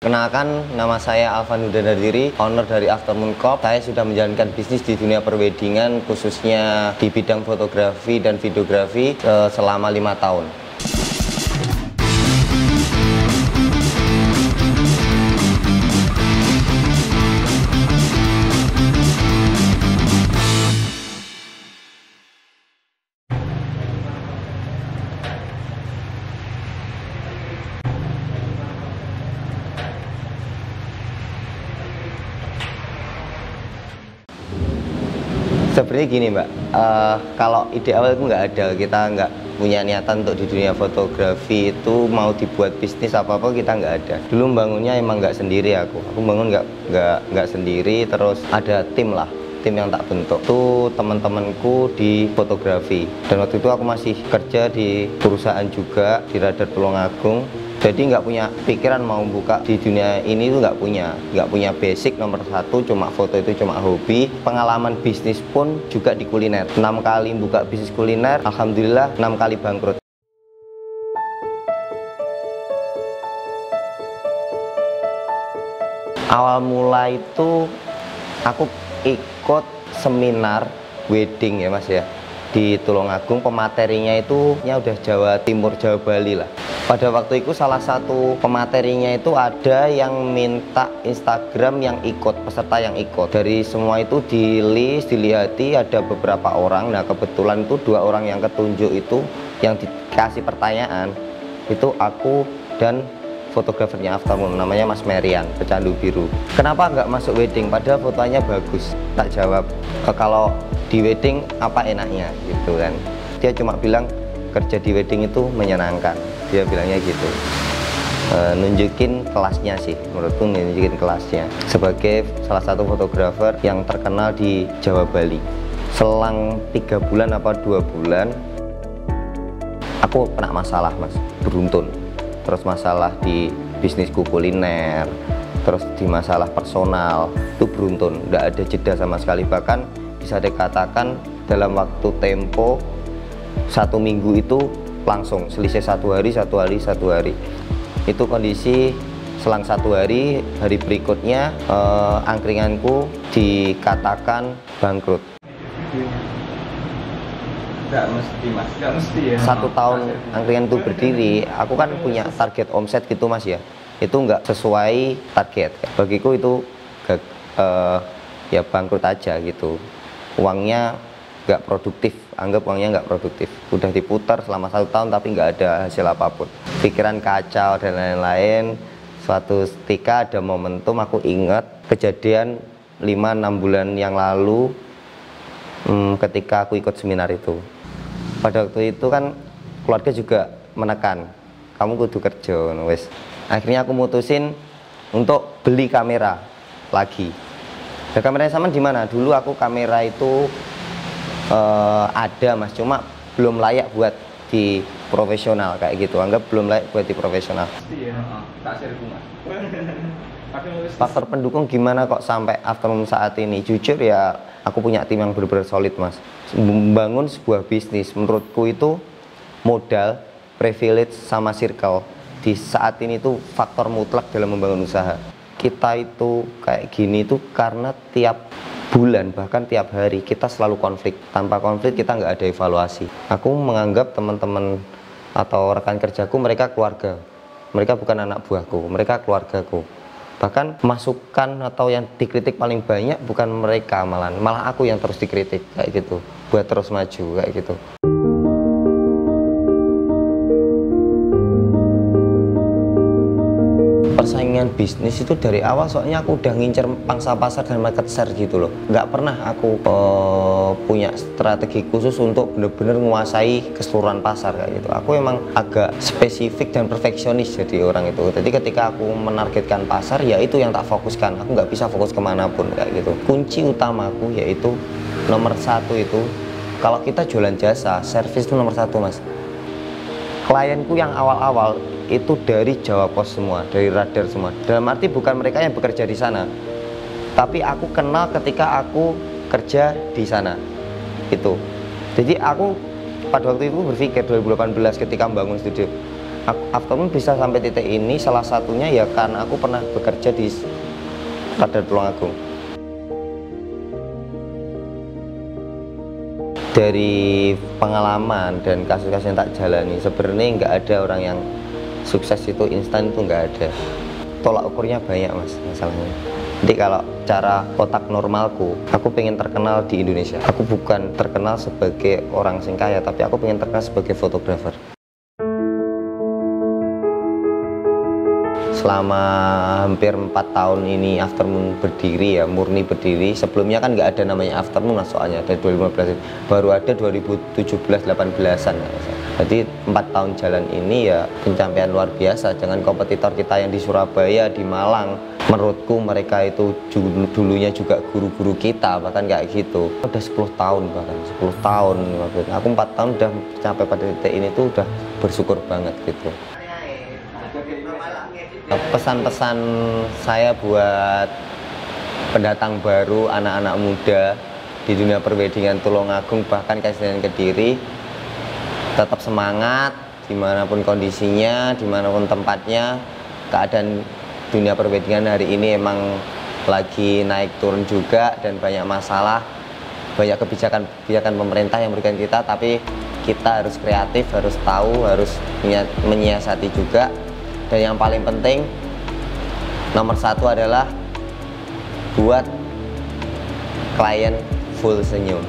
Kenalkan, nama saya Alvan Hudanardiri, owner dari Aftermoon Corp. Saya sudah menjalankan bisnis di dunia perwedingan, khususnya di bidang fotografi dan videografi selama 5 tahun. Sebenarnya gini Mbak, kalau ide awal itu nggak ada, kita nggak punya niatan untuk di dunia fotografi itu mau dibuat bisnis apa-apa, kita nggak ada. Dulu bangunnya emang nggak sendiri aku bangun nggak sendiri, terus ada tim yang tak bentuk. Itu teman-temanku di fotografi, dan waktu itu aku masih kerja di perusahaan juga di Radar Tulungagung. Jadi nggak punya pikiran mau buka di dunia ini, tuh nggak punya basic. Nomor satu cuma foto, itu cuma hobi. Pengalaman bisnis pun juga di kuliner, 6 kali buka bisnis kuliner, alhamdulillah 6 kali bangkrut. Awal mulai itu aku ikut seminar wedding ya Mas ya, di Tulungagung. Pematerinya itu udah Jawa Timur, Jawa Bali lah. Pada waktu itu salah satu pematerinya itu ada yang minta Instagram yang ikut, peserta yang ikut. Dari semua itu dilihati ada beberapa orang. Nah kebetulan itu 2 orang yang ketunjuk itu, yang dikasih pertanyaan itu aku dan fotografernya Aftermoon, namanya Mas Merian, Pecandu Biru. Kenapa nggak masuk wedding? Padahal fotonya bagus. Tak jawab, kalau di wedding apa enaknya gitu kan. Dia cuma bilang kerja di wedding itu menyenangkan, dia bilangnya gitu. Nunjukin kelasnya sih, menurutku nunjukin kelasnya sebagai salah satu fotografer yang terkenal di Jawa Bali. Selang 3 bulan apa 2 bulan aku kena masalah Mas, beruntun. Terus masalah di bisnisku kuliner, terus di masalah personal, itu beruntun, nggak ada jeda sama sekali. Bahkan bisa dikatakan dalam waktu tempo 1 minggu itu langsung selisih 1 hari. Itu kondisi selang 1 hari berikutnya angkringanku dikatakan bangkrut. Nggak mesti Mas, nggak mesti ya. 1 tahun angkringan itu berdiri, aku kan punya target omset gitu Mas ya, itu nggak sesuai target. Bagiku itu ya bangkrut aja gitu. Uangnya nggak produktif, anggap uangnya nggak produktif. Udah diputar selama 1 tahun tapi nggak ada hasil apapun. Pikiran kacau dan lain-lain. Suatu ketika ada momentum, aku ingat kejadian 5-6 bulan yang lalu, ketika aku ikut seminar itu. Pada waktu itu kan keluarga juga menekan, kamu kudu kerja wes. Akhirnya aku mutusin untuk beli kamera lagi. Dan kameranya sama di mana? Dulu aku kamera itu ada Mas, cuma belum layak buat di profesional kayak gitu. Anggap belum layak buat di profesional. Faktor pendukung gimana kok sampai Aftermoon saat ini? Jujur ya, aku punya tim yang benar-benar solid Mas. Membangun sebuah bisnis menurutku itu modal, privilege, sama circle di saat ini tuh faktor mutlak dalam membangun usaha. Kita itu kayak gini tuh karena tiap bulan bahkan tiap hari kita selalu konflik. Tanpa konflik kita nggak ada evaluasi. Aku menganggap teman-teman atau rekan kerjaku mereka keluarga. Mereka bukan anak buahku, mereka keluargaku. Bahkan masukan atau yang dikritik paling banyak bukan mereka, malah aku yang terus dikritik kayak gitu, buat terus maju kayak gitu. Persaingan bisnis itu dari awal, soalnya aku udah ngincer pangsa pasar dan market share gitu loh. Nggak pernah aku punya strategi khusus untuk bener-bener menguasai keseluruhan pasar kayak gitu. Aku emang agak spesifik dan perfeksionis jadi orang itu. Jadi ketika aku menargetkan pasar, ya itu yang tak fokuskan. Aku nggak bisa fokus kemanapun kayak gitu. Kunci utamaku yaitu nomor 1 itu, kalau kita jualan jasa, service itu nomor 1 Mas. Klienku yang awal-awal itu dari Jawa Pos semua, dari Radar semua. Dalam arti bukan mereka yang bekerja di sana, tapi aku kenal ketika aku kerja di sana. Itu. Jadi aku pada waktu itu berpikir 2018 ketika membangun studio, Aftermoon bisa sampai titik ini salah satunya ya karena aku pernah bekerja di Radar Tulungagung. Dari pengalaman dan kasus-kasus yang tak jalani, sebenarnya nggak ada orang yang sukses itu instan, itu nggak ada. Tolak ukurnya banyak mas masalahnya. Jadi kalau cara otak normalku, aku pengen terkenal di Indonesia. Aku bukan terkenal sebagai orang sing kaya, tapi aku pengen terkenal sebagai fotografer. Selama hampir 4 tahun ini Aftermoon berdiri ya, murni berdiri. Sebelumnya kan nggak ada namanya Aftermoon soalnya, dari 2015 baru ada 2017-18an. Jadi 4 tahun jalan ini ya pencapaian luar biasa. Jangan kompetitor kita yang di Surabaya, di Malang, menurutku mereka itu dulunya juga guru-guru kita, bahkan kayak gitu. Udah 10 tahun bahkan 10 tahun. Aku 4 tahun udah sampai pada titik ini tuh udah bersyukur banget gitu. Pesan-pesan saya buat pendatang baru, anak-anak muda di dunia perwedingan Tulungagung bahkan Kabupaten Kediri, tetap semangat dimanapun kondisinya, dimanapun tempatnya. Keadaan dunia perwedingan hari ini emang lagi naik turun juga dan banyak masalah, banyak kebijakan pemerintah yang memberikan kita, tapi kita harus kreatif, harus tahu, harus menyiasati juga. Dan yang paling penting nomor 1 adalah buat klien full senyum.